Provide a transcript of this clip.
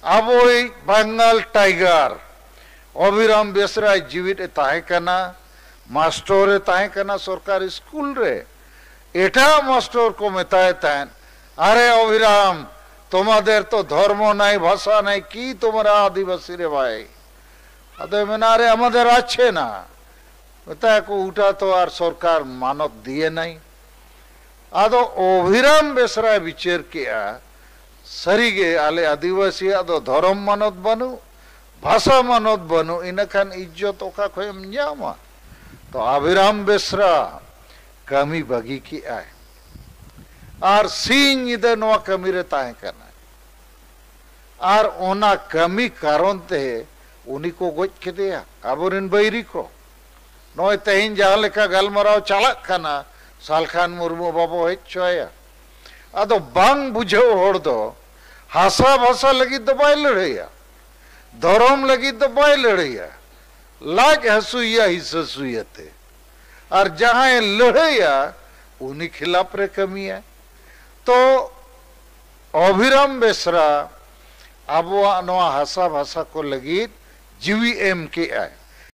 अबोई Bengal tiger अभिराम बेसरा जीवित ताहेकना master ताहेकना सरकारी school रे एटा मास्टर को मेताए ताहेन अरे अभिराम तुम्हादेर तो धर्म नाई भाषा नाई की तुम्हारा आदिवासी रे भाई अदे मेना रे आमादेर आछे ना मेताए को उठा तो आर सरकार मानत दिए नाई आदो अभिराम बेसरा विचार किया सरीगे आले आदिवासी आदो धर्म मानत बनू भाषा मानत बनू इनखान इज्जत ओका खोयम न्यामा तो अभिराम बेसरा कमी बगी की आए आर सिंह इदे नवा कमी रे ताहे कना आर ओना कमी कारण ते उनी को गोज केदेया आबोरेन बैरी को नय तेहिन जहां लेका गलमराव चालक कना सालखान मुर्मू बाबू हेचोया आदो बांग बुझाव होड़ दो हासा भाषा लगी तो बाय लड़ैया धर्म लगी तो बाय लड़ैया लाज हसुइया हिससुइयते और जहां लड़ैया उन्हीं खिलाफ रे कमी है तो अभिराम बेसरा अब हासा भाषा को लगी जीवी एम के आए